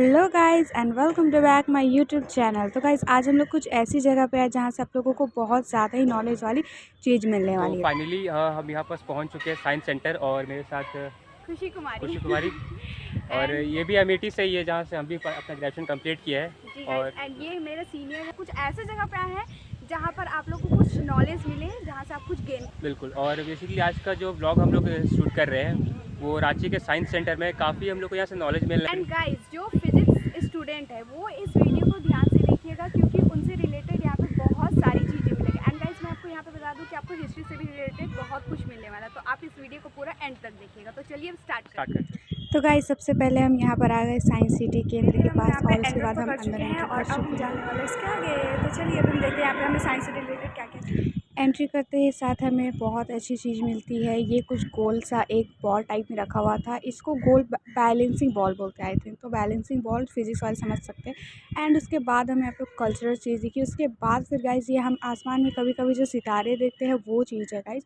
Hello guys and welcome to back my YouTube channel. तो guys आज हम लोग कुछ ऐसी जगह पे हैं जहाँ से आप लोगों को बहुत ज़्यादा ही नॉलेज वाली चीज़ मिलने तो वाली है। फाइनली हम यहाँ पास पहुँच चुके हैं साइंस सेंटर और मेरे साथ खुशी कुमारी और एंड ये भी अमेठी से ही है जहाँ से हम भी अपना ग्रेजुएशन कंप्लीट किया है। जी और गाइस एंड ये मेरे सीनियर है। कुछ ऐसे जगह पे आए हैं जहाँ पर आप लोगों को कुछ नॉलेज मिले, जहाँ से आप कुछ गेन। बिल्कुल, और बेसिकली आज का जो ब्लॉग हम लोग शूट कर रहे हैं वो रांची के साइंस सेंटर में काफ़ी हम लोग को यहाँ से नॉलेज मिल रहा है। एंड गाइस जो फिजिक्स स्टूडेंट है वो इस वीडियो को ध्यान से देखिएगा क्योंकि उनसे रिलेटेड यहाँ पे बहुत सारी चीज़ें मिलेंगी। एंड गाइस मैं आपको यहाँ पे बता दूँ कि आपको हिस्ट्री से भी रिलेटेड बहुत कुछ मिलने वाला है, तो आप इस वीडियो को पूरा एंड तक देखिएगा। तो चलिए अब स्टार्ट करते हैं। तो गाइस सबसे पहले हम यहाँ पर आ गए साइंस सिटी केंद्र के पास और उसके बाद हम अंदर एंट्री कर चुके हैं। जाने वाले इसके आगे तो चलिए अब हम देखते हैं यहाँ पे हमें साइंस से रिलेटेड क्या क्या। एंट्री करते ही साथ हमें बहुत अच्छी चीज़ मिलती है। ये कुछ गोल सा एक बॉल टाइप में रखा हुआ था, इसको गोल बैलेंसिंग बॉल बोलते हैं आई थिंक। तो बैलेंसिंग बॉल फिजिक्स वाले समझ सकते हैं। एंड उसके बाद हमें यहाँ पे कल्चरल चीज़ दिखी। उसके बाद फिर गाइस ये हम आसमान में कभी कभी जो सितारे देखते हैं वो चीज़ है गाइस।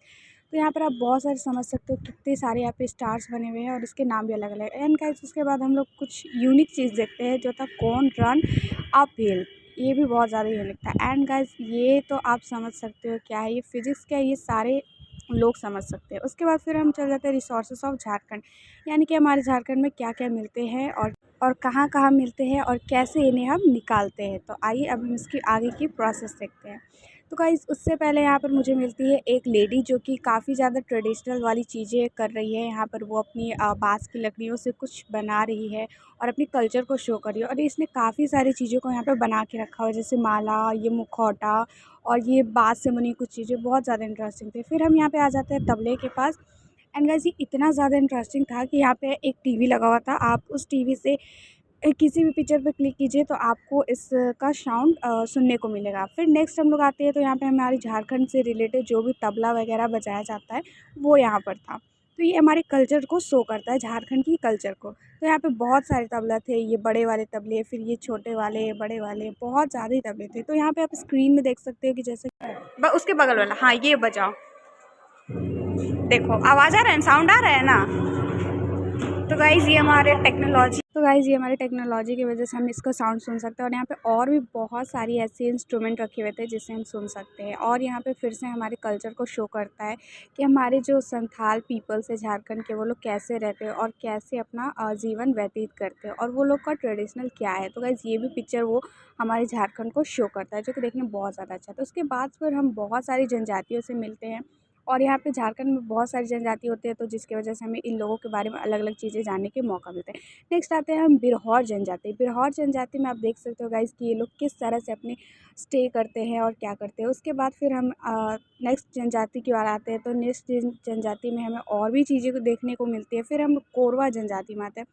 तो यहाँ पर आप बहुत सारे समझ सकते हो कितने सारे यहाँ पे स्टार्स बने हुए हैं और इसके नाम भी अलग अलग है। एंड गाइस उसके बाद हम लोग कुछ यूनिक चीज़ देखते हैं जो था कौन रन अप हिल। ये भी बहुत ज़्यादा यूनिक था। एंड गाइस ये तो आप समझ सकते हो क्या है, ये फिजिक्स क्या है, ये सारे लोग समझ सकते हैं। उसके बाद फिर हम चल जाते हैं रिसोर्सेज ऑफ झारखंड, यानी कि हमारे झारखंड में क्या क्या मिलते हैं और कहाँ कहाँ मिलते हैं और कैसे इन्हें हम निकालते हैं। तो आइए अब हम इसकी आगे की प्रोसेस देखते हैं। तो गाइस उससे पहले यहाँ पर मुझे मिलती है एक लेडी जो कि काफ़ी ज़्यादा ट्रेडिशनल वाली चीज़ें कर रही है। यहाँ पर वो अपनी बाँस की लकड़ियों से कुछ बना रही है और अपने कल्चर को शो कर रही है। और इसने काफ़ी सारी चीज़ों को यहाँ पे बना के रखा हुआ है, जैसे माला, ये मुखौटा और ये बाँस से बनी कुछ चीज़ें बहुत ज़्यादा इंटरेस्टिंग थी। फिर हम यहाँ पे आ जाते हैं तबले के पास। एंड गाइस ये इतना ज़्यादा इंटरेस्टिंग था कि यहाँ पे एक टीवी लगा हुआ था। आप उस टीवी से किसी भी पिक्चर पे क्लिक कीजिए तो आपको इसका साउंड सुनने को मिलेगा। फिर नेक्स्ट हम लोग आते हैं तो यहाँ पे हमारे झारखंड से रिलेटेड जो भी तबला वगैरह बजाया जाता है वो यहाँ पर था। तो ये हमारे कल्चर को शो करता है, झारखंड की कल्चर को। तो यहाँ पे बहुत सारे तबला थे, ये बड़े वाले तबले, फिर ये छोटे वाले, बड़े वाले, बहुत ज़्यादा ही तबले थे। तो यहाँ पे आप स्क्रीन में देख सकते हो कि जैसे उसके बगल वाला, हाँ ये बजाओ, देखो आवाज़ आ रहा है, साउंड आ रहा है ना। तो गाइज़ ये हमारे टेक्नोलॉजी की वजह से हम इसका साउंड सुन सकते हैं। और यहाँ पे और भी बहुत सारी ऐसे इंस्ट्रूमेंट रखे हुए थे जिससे हम सुन सकते हैं। और यहाँ पे फिर से हमारे कल्चर को शो करता है कि हमारे जो संथाल पीपल्स है झारखंड के, वो लोग कैसे रहते हैं और कैसे अपना जीवन व्यतीत करते हैं और वो लोग का ट्रेडिशनल क्या है। तो गाइज़ ये भी पिक्चर वो हमारे झारखंड को शो करता है, जो कि देखने में बहुत ज़्यादा अच्छा है। तो उसके बाद फिर हम बहुत सारी जनजातियों से मिलते हैं और यहाँ पे झारखंड में बहुत सारी जनजाति होते हैं, तो जिसकी वजह से हमें इन लोगों के बारे में अलग अलग चीज़ें जानने के मौका मिलता है। नेक्स्ट आते हैं हम बिरहौर जनजाति। बिरहौर जनजाति में आप देख सकते हो गाइस कि ये लोग किस तरह से अपने स्टे करते हैं और क्या करते हैं। उसके बाद फिर हम नेक्स्ट जनजाति की ओर आते हैं। तो नेक्स्ट जनजाति में हमें और भी चीज़ें को देखने को मिलती है। फिर हम कोरवा जनजाति में आते हैं।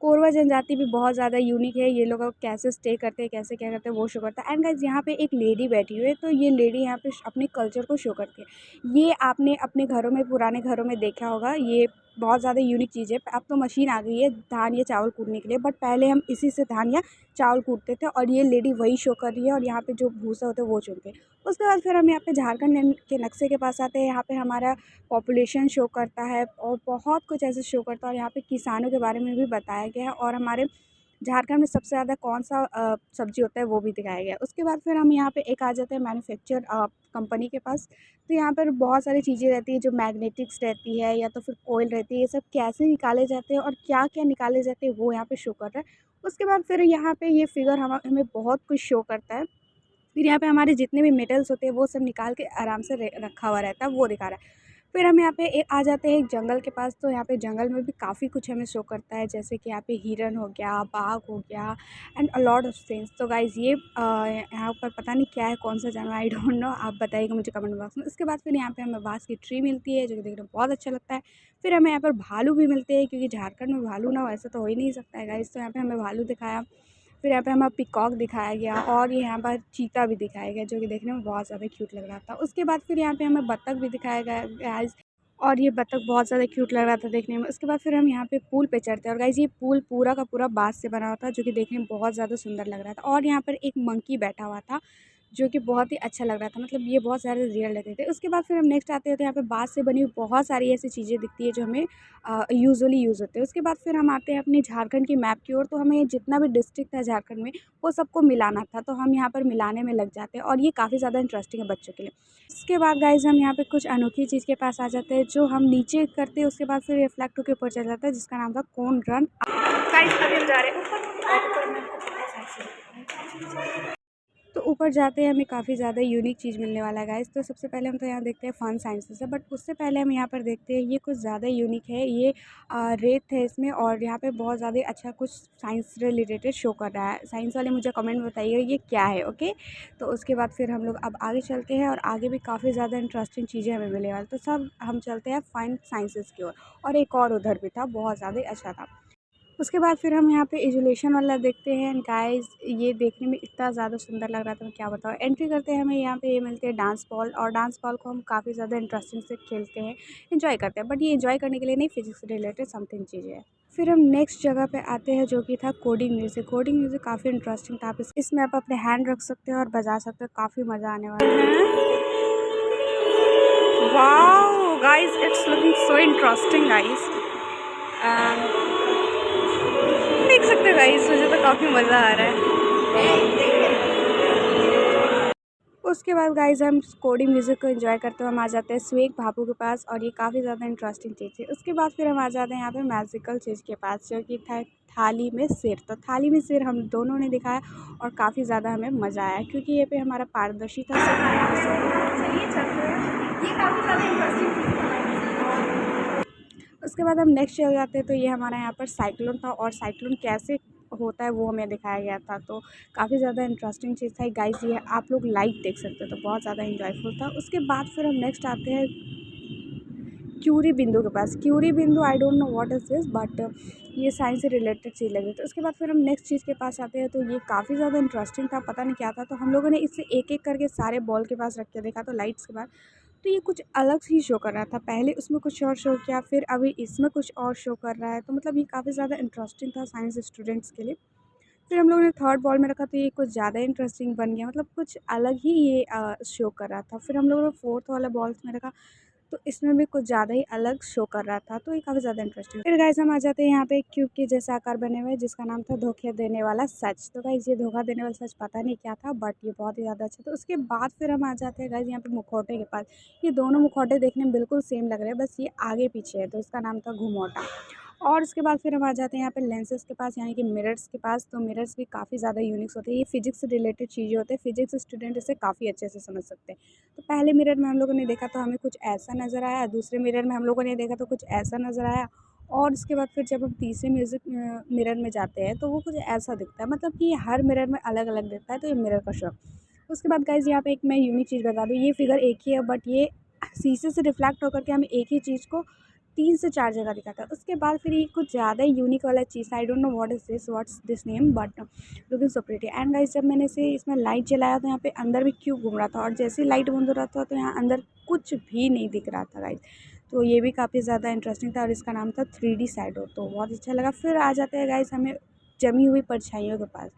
कोरवा जनजाति भी बहुत ज़्यादा यूनिक है। ये लोग कैसे स्टे करते हैं, कैसे क्या करते हैं, वो शो करता है। एंड गाइस यहाँ पे एक लेडी बैठी हुई है, तो ये लेडी यहाँ पे अपने कल्चर को शो करती है। ये आपने अपने घरों में, पुराने घरों में देखा होगा, ये बहुत ज़्यादा यूनिक चीज़ है। अब तो मशीन आ गई है धान या चावल कूटने के लिए, बट पहले हम इसी से धान या चावल कूटते थे और ये लेडी वही शो कर रही है और यहाँ पे जो भूसा होता है वो चुनते हैं। उसके बाद फिर हम यहाँ पे झारखंड के नक्शे के पास आते हैं। यहाँ पे हमारा पॉपुलेशन शो करता है और बहुत कुछ ऐसे शो करता है। और यहाँ पे किसानों के बारे में भी बताया गया है और हमारे झारखंड में सबसे ज़्यादा कौन सा सब्जी होता है वो भी दिखाया गया है। उसके बाद फिर हम यहाँ पे एक आ जाते हैं मैन्युफैक्चर कंपनी के पास। तो यहाँ पर बहुत सारी चीज़ें रहती है, जो मैग्नेटिक्स रहती है या तो फिर ऑयल रहती है, ये सब कैसे निकाले जाते हैं और क्या क्या निकाले जाते हैं वो यहाँ पे शो कर रहा है। उसके बाद फिर यहाँ पे ये फिगर हमें बहुत कुछ शो करता है। फिर यहाँ पे हमारे जितने भी मेटल्स होते हैं वो सब निकाल के आराम से रखा हुआ रहता है, वो दिखा रहा है। फिर हम यहाँ पे आ जाते हैं एक जंगल के पास। तो यहाँ पे जंगल में भी काफ़ी कुछ हमें शो करता है, जैसे कि यहाँ पे हिरन हो गया, बाघ हो गया and a lot of things. तो गाइज़ ये यहाँ पर पता नहीं क्या है, कौन सा जानवर, आई डोंट नो, आप बताइएगा मुझे कमेंट बॉक्स में। उसके बाद फिर यहाँ पे हमें बाँस की ट्री मिलती है, जो कि देखने में बहुत अच्छा लगता है। फिर हमें यहाँ पर भालू भी मिलते हैं, क्योंकि झारखंड में भालू ना हो ऐसा तो हो ही नहीं सकता है गाइज़। तो यहाँ पे हमें भालू दिखाया। फिर यहाँ पे हमें पीकॉक दिखाया गया और ये यहाँ पर चीता भी दिखाया गया, जो कि देखने में बहुत ज़्यादा क्यूट लग रहा था। उसके बाद फिर यहाँ पे हमें बत्तख भी दिखाया गया गाइस, और ये बत्तख बहुत ज़्यादा क्यूट लग रहा था देखने में। उसके बाद फिर हम यहाँ पे पुल पे चढ़ते हैं और गाइस ये पुल पूरा का पूरा बाँस से बना हुआ था, जो कि देखने में बहुत ज़्यादा सुंदर लग रहा था। और यहाँ पर एक मंकी बैठा हुआ था, जो कि बहुत ही अच्छा लग रहा था, मतलब ये बहुत सारे रियल लगते थे। उसके बाद फिर हम नेक्स्ट आते हैं तो यहाँ पे बाँस से बनी हुई बहुत सारी ऐसी चीज़ें दिखती है जो हमें यूजुअली यूज़ होते हैं। उसके बाद फिर हम आते हैं अपने झारखंड की मैप की ओर, तो हमें जितना भी डिस्ट्रिक्ट था झारखंड में वो सबको मिलाना था, तो हम यहाँ पर मिलाने में लग जाते हैं और ये काफ़ी ज़्यादा इंटरेस्टिंग है बच्चों के लिए। उसके बाद गाइज़ हम यहाँ पे कुछ अनोखी चीज़ के पास आ जाते हैं जो हम नीचे करते हैं, उसके बाद फिर रिफ्लेक्ट होकर ऊपर चला जाता है, जिसका नाम था कोन रन। गाइज़ अभी हम जा रहे हैं ऊपर और ऊपर मैं आपको बहुत सारी चीज़ें, तो ऊपर जाते हैं हमें काफ़ी ज़्यादा यूनिक चीज़ मिलने वाला है गाइस। तो सबसे पहले हम तो यहाँ देखते हैं फन साइंसेस है, बट उससे पहले हम यहाँ पर देखते हैं ये कुछ ज़्यादा यूनिक है। ये रेत है इसमें और यहाँ पे बहुत ज़्यादा अच्छा कुछ साइंस से रिलेटेड शो कर रहा है। साइंस वाले मुझे कमेंट में बताइए ये क्या है, ओके। तो उसके बाद फिर हम लोग अब आगे चलते हैं और आगे भी काफ़ी ज़्यादा इंटरेस्टिंग चीज़ें हमें मिलने वाली, तो सब हम चलते हैं फन साइंसेस की ओर। और एक और उधर भी था, बहुत ज़्यादा अच्छा था। उसके बाद फिर हम यहाँ पे एजुलेशन वाला देखते हैं गाइस। ये देखने में इतना ज़्यादा सुंदर लग रहा था, मैं क्या बताऊँ। एंट्री करते हैं, हमें यहाँ पे ये मिलते हैं डांस बॉल, और डांस बॉल को हम काफ़ी ज़्यादा इंटरेस्टिंग से खेलते हैं, इंजॉय करते हैं। बट ये इंजॉय करने के लिए नहीं, फिजिक्स से रिलेटेड समथिंग चीज़ें है। फिर हम नेक्स्ट जगह पे आते हैं जो कि था कोडिंग म्यूज़िक। कोडिंग म्यूज़िक काफ़ी इंटरेस्टिंग था। आप इसमें आप अपने हैंड रख सकते हैं और बजा सकते हैं, काफ़ी मज़ा आने वाला है। Wow guys, it's looking so interesting guys. देख सकते हो गाइस, मुझे तो काफ़ी मज़ा आ रहा है। उसके बाद गाइस हम कोडिंग म्यूज़िक को एंजॉय करते हुए हम आ जाते हैं स्वेग भाभू के पास, और ये काफ़ी ज़्यादा इंटरेस्टिंग चीज़ है। उसके बाद फिर हम आ जाते हैं यहाँ पे मैजिकल चीज़ के पास जो कि था थाली में सिर। तो थाली में सिर हम दोनों ने दिखाया और काफ़ी ज़्यादा हमें मज़ा आया, क्योंकि ये पे हमारा पारदर्शी था। चलिए चलते हैं, ये काफ़ी ज़्यादा इंटरेस्टिंग चीज़ था। उसके बाद हम नेक्स्ट चले जाते हैं, तो ये हमारा यहाँ पर साइक्लोन था, और साइक्लोन कैसे होता है वो हमें दिखाया गया था। तो काफ़ी ज़्यादा इंटरेस्टिंग चीज़ था गाइस, ये आप लोग लाइव देख सकते हो, तो बहुत ज़्यादा इंजॉयफुल था। उसके बाद फिर हम नेक्स्ट आते हैं क्यूरी बिंदु के पास। क्यूरी बिंदु आई don't know what is this, but ये साइंस से रिलेटेड चीज़ लगी। तो उसके बाद फिर हम नेक्स्ट चीज़ के पास आते हैं, तो ये काफ़ी ज़्यादा इंटरेस्टिंग था, पता नहीं क्या था। तो हम लोगों ने इसे एक एक करके सारे बॉल के पास रख के देखा, तो लाइट्स के बाद तो ये कुछ अलग ही शो कर रहा था। पहले उसमें कुछ और शो किया, फिर अभी इसमें कुछ और शो कर रहा है। तो मतलब ये काफ़ी ज़्यादा इंटरेस्टिंग था साइंस स्टूडेंट्स के लिए। फिर हम लोगों ने थर्ड बॉल में रखा, तो ये कुछ ज़्यादा इंटरेस्टिंग बन गया, मतलब कुछ अलग ही ये शो कर रहा था। फिर हम लोगों ने फोर्थ वाला बॉल्स में रखा, तो इसमें भी कुछ ज़्यादा ही अलग शो कर रहा था, तो ये काफ़ी ज़्यादा इंटरेस्टिंग। फिर गाइस हम आ जाते हैं यहाँ पे क्यूब के जैसा आकार बने हुए, जिसका नाम था धोखे देने वाला सच। तो गाइस ये धोखा देने वाला सच पता नहीं क्या था, बट ये बहुत ही ज़्यादा अच्छा था। उसके बाद फिर हम आ जाते हैं गाइस यहाँ पे मुखौटे के पास। ये दोनों मुखौटे देखने में बिल्कुल सेम लग रहे हैं, बस ये आगे पीछे है, तो इसका नाम था घुमौटा। और उसके बाद फिर हम आ जाते हैं यहाँ पे लेंसेज के पास, यानी कि मिरर्स के पास। तो मिरर्स भी काफ़ी ज़्यादा यूनिक्स होते हैं, ये फिजिक्स से रिलेटेड चीज़ें होते हैं, फिजिक्स स्टूडेंट इसे काफ़ी अच्छे से समझ सकते हैं। तो पहले मिरर में हम लोगों ने देखा तो हमें कुछ ऐसा नज़र आया, दूसरे मिरर में हम लोगों ने देखा तो कुछ ऐसा नज़र आया, और उसके बाद फिर जब हम तीसरे मिरर में जाते हैं तो वो कुछ ऐसा दिखता है, मतलब कि हर मिरर में अलग अलग दिखता है। तो ये मिरर का शौक। उसके बाद गाइज़ यहाँ पे एक मैं यूनिक चीज़ बता दूँ, ये फिगर एक ही है, बट ये शीशे से रिफ्लेक्ट होकर के हमें एक ही चीज़ को 3 से 4 जगह दिखाता है। उसके बाद फिर ये कुछ ज़्यादा यूनिक वाला चीज़, I don't know what's this name, but looking so pretty. And guys जब मैंने इसे इसमें लाइट जलाया तो यहाँ पे अंदर भी क्यों घूम रहा था, और जैसे ही लाइट बंद हो रहा था तो यहाँ अंदर कुछ भी नहीं दिख रहा था गाइस। तो ये भी काफ़ी ज़्यादा इंटरेस्टिंग था, और इसका नाम था 3D शैडो, तो बहुत अच्छा लगा। फिर आ जाते हैं गाइस हमें जमी हुई परछाइयों के पास।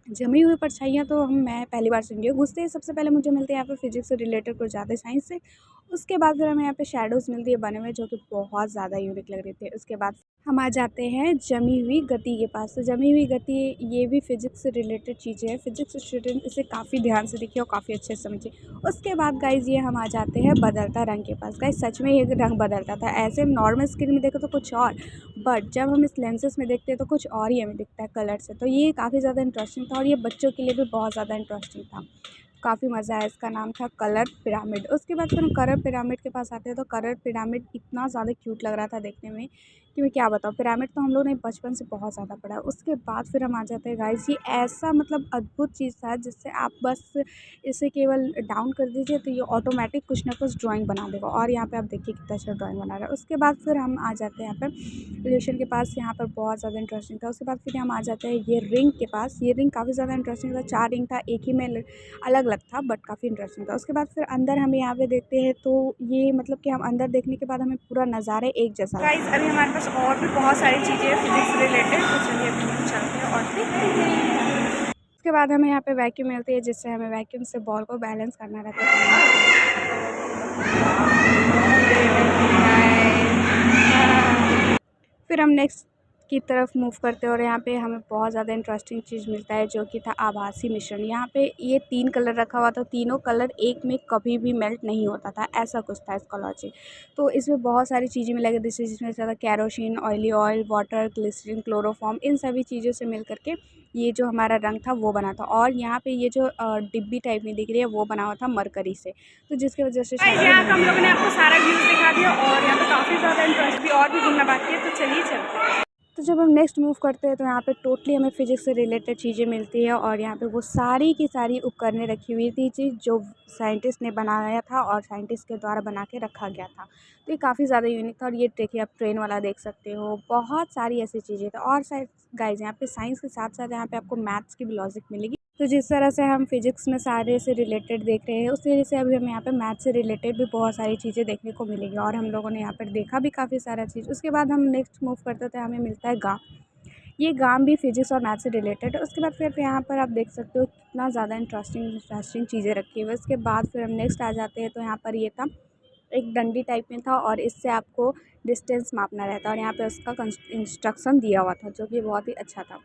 जमी हुई परछाइयाँ तो मैं पहली बार सुन रही हूँ। घुसते ही सबसे पहले मुझे मिलते हैं यहाँ पे फिजिक्स से रिलेटेड कुछ ज़्यादा साइंस से। उसके बाद फिर हमें यहाँ पे शैडोज़ मिलती है बने हुए, जो कि बहुत ज़्यादा यूनिक लग रहे थे। उसके बाद हम आ जाते हैं जमी हुई गति के पास। तो जमी हुई गति ये भी फिजिक्स से रिलेटेड चीज़ें हैं, फिजिक्स स्टूडेंट इसे काफ़ी ध्यान से देखिए और काफ़ी अच्छे से समझिए। उसके बाद गाइज़ ये हम आ जाते हैं बदलता रंग के पास। गाइज़ सच में ये रंग बदलता था, ऐसे नॉर्मल स्क्रीन में देखो तो कुछ और, बट जब हम इस लेंसेज में देखते हैं तो कुछ और ही हमें दिखता है कलर से। तो ये काफ़ी ज़्यादा इंटरेस्टिंग था, और ये बच्चों के लिए भी बहुत ज़्यादा इंटरेस्टिंग था, काफ़ी मज़ा आया। इसका नाम था कलर पिरामिड। उसके बाद फिर हम कलर पिरामिड के पास आते हैं, तो कलर पिरामिड इतना ज़्यादा क्यूट लग रहा था देखने में कि मैं क्या बताऊँ। पिरामिड तो हम लोग ने बचपन से बहुत ज़्यादा पढ़ा है। उसके बाद फिर हम आ जाते हैं गाइस, ये ऐसा मतलब अद्भुत चीज़ था जिससे आप बस इसे केवल डाउन कर दीजिए तो ये ऑटोमेटिक कुछ ना कुछ ड्राइंग बना देगा, और यहाँ पे आप देखिए कितना अच्छा ड्राइंग बना रहा है। उसके बाद फिर हम आ जाते हैं यहाँ पर रिलेशन के पास, यहाँ पर बहुत ज़्यादा इंटरेस्टिंग था। उसके बाद फिर हम आ जाते हैं ये रिंग के पास। ये रिंग काफ़ी ज़्यादा इंटरेस्टिंग था, 4 रिंग था, एक ही में अलग-अलग था, बट काफ़ी इंटरेस्टिंग था। उसके बाद फिर अंदर हम यहाँ पे देखते हैं, तो ये मतलब कि हम अंदर देखने के बाद हमें पूरा नज़ारा एक जैसा गाइस। अभी हमारे पास और भी बहुत सारी चीज़ें हैं फिजिक्स रिलेटेड, तो चलिए अभी हम चलते हैं और देखते हैं। उसके बाद हमें यहाँ पे वैक्यूम मिलती है, जिससे हमें वैक्यूम से बॉल को बैलेंस करना रहता है। फिर हम नेक्स्ट की तरफ मूव करते हैं और यहाँ पे हमें बहुत ज़्यादा इंटरेस्टिंग चीज़ मिलता है, जो कि था आभासी मिश्रण। यहाँ पे ये 3 कलर रखा हुआ था, तीनों कलर एक में कभी भी मेल्ट नहीं होता था, ऐसा कुछ था इसका लॉजिक। तो इसमें बहुत सारी चीज़ें मिला करती थी, जिसमें ज़्यादा kerosene, oily oil, water, glycerine, chloroform, इन सभी चीज़ों से मिल करके ये जो हमारा रंग था वो बना था। और यहाँ पे ये जो डिब्बी टाइप में दिख रही है वो बना हुआ था मरकरी से, तो जिसकी वजह से यहाँ का हम लोगों ने आपको सारा व्यूज़ दिखा दिया और यहाँ पे काफ़ी ज़्यादा इंटरेस्ट भी और भी घूमना बाकी है, तो चलिए चलते हैं। तो जब हम नेक्स्ट मूव करते हैं तो यहाँ पे टोटली हमें फ़िज़िक्स से रिलेटेड चीज़ें मिलती है और यहाँ पे वो सारी की सारी उपकरणें रखी हुई थी जो साइंटिस्ट ने बनाया था और साइंटिस्ट के द्वारा बना के रखा गया था। तो ये काफ़ी ज़्यादा यूनिक था। और ये देखिए आप ट्रेन वाला देख सकते हो, बहुत सारी ऐसी चीज़ें थी। और गाइज़ यहाँ पे साइंस के साथ साथ यहाँ पे आपको मैथ्स की भी लॉजिक मिलेगी। तो जिस तरह से हम फिज़िक्स में सारे से रिलेटेड देख रहे हैं, उस तरीके से अभी हमें यहाँ पे मैथ से रिलेटेड भी बहुत सारी चीज़ें देखने को मिलेंगी और हम लोगों ने यहाँ पर देखा भी काफ़ी सारा चीज़। उसके बाद हम नेक्स्ट मूव करते थे, हमें मिलता है गाँव। ये गाँव भी फिज़िक्स और मैथ से रिलेटेड है। उसके बाद फिर यहाँ पर आप देख सकते हो कितना ज़्यादा इंटरेस्टिंग चीज़ें रखी हुई है। उसके बाद फिर हम नेक्स्ट आ जाते हैं, तो यहाँ पर ये था एक डंडी टाइप में था और इससे आपको डिस्टेंस मापना रहता है और यहाँ पे उसका इंस्ट्रक्शन दिया हुआ था, जो कि बहुत ही अच्छा था।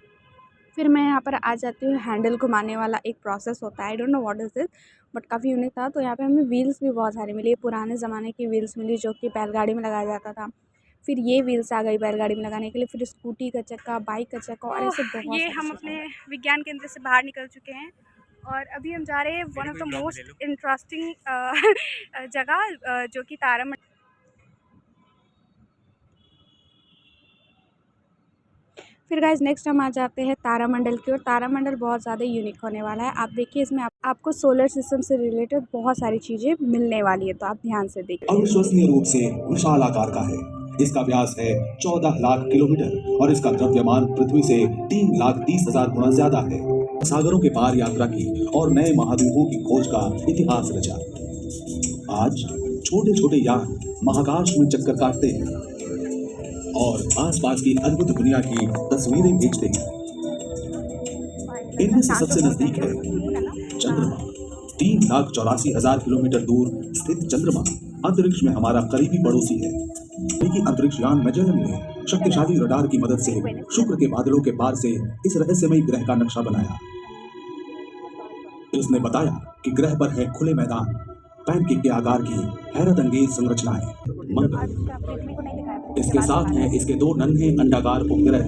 फिर मैं यहाँ पर आ जाती हूँ, हैंडल घुमाने वाला एक प्रोसेस होता है, आई don't know what is this, but काफ़ी यूनिक था। तो यहाँ पे हमें व्हील्स भी बहुत सारी मिली, पुराने ज़माने की व्हील्स मिली जो कि बैलगाड़ी में लगाया जाता था। फिर ये व्हील्स आ गई बैलगाड़ी में लगाने के लिए, फिर स्कूटी का चक्का, बाइक का चक्का और ऐसे बहुत ये हम अपने विज्ञान केंद्र से बाहर निकल चुके हैं और अभी हम जा रहे हैं one of the most interesting जगह, जो कि तारामंडल। फिर गाइज नेक्स्ट हम आ जाते हैं तारामंडल की ओर। तारामंडल बहुत ज़्यादा यूनिक होने वाला है। आप देखिए इसमें आपको सोलर सिस्टम से रिलेटेड बहुत सारी चीज़ें मिलने वाली है, तो आप ध्यान से देखिए। अविश्वसनीय रूप से विशाल आकार का है। इसका व्यास है 14 लाख किलोमीटर और इसका द्रव्यमान पृथ्वी से 3,30,000 गुना ज्यादा है। सागरों के पार यात्रा की और नए महाद्वीपों की खोज का इतिहास रचा। आज छोटे छोटे यान महाकाश में चक्कर काटते हैं और आसपास की अद्भुत दुनिया की तस्वीरें खींचते हैं। इनमें से सबसे नजदीक है चंद्रमा। 3,84,000 किलोमीटर दूर स्थित चंद्रमा अंतरिक्ष में हमारा करीबी पड़ोसी है। अमेरिकी अंतरिक्ष यान मैजेलन ने शक्तिशाली रडार की मदद से शुक्र के बादलों के पार से इस रहस्यमयी ग्रह का नक्शा बनाया। उसने बताया कि ग्रह पर है खुले मैदान, पैनकेक के आकार की हैरत अंगेज संरचनाएं। मंगल, इसके साथ हैं इसके 2 नन्हे अंडाकार उपग्रह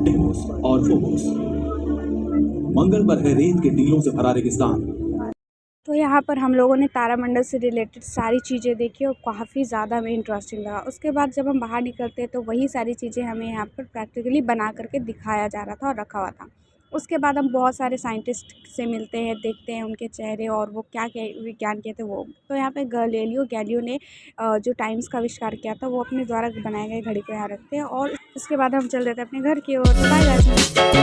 डिमोस और फोबोस। मंगल पर है रेत के टीलों से भरा रेगिस्तान। तो यहाँ पर हम लोगों ने तारामंडल से रिलेटेड सारी चीज़ें देखी और काफ़ी ज़्यादा हमें इंटरेस्टिंग लगा। उसके बाद जब हम बाहर निकलते हैं तो वही सारी चीज़ें हमें यहाँ पर प्रैक्टिकली बना करके दिखाया जा रहा था और रखा हुआ था। उसके बाद हम बहुत सारे साइंटिस्ट से मिलते हैं, देखते हैं उनके चेहरे और वो क्या क्या विज्ञान किए थे वो। तो यहाँ पे गैलीलियो ने जो टाइम्स का आविष्कार किया था वो अपने द्वारा बनाए गए घड़ी को यहाँ रखते हैं। और उसके बाद हम चल रहे थे अपने घर की ओर। Bye bye.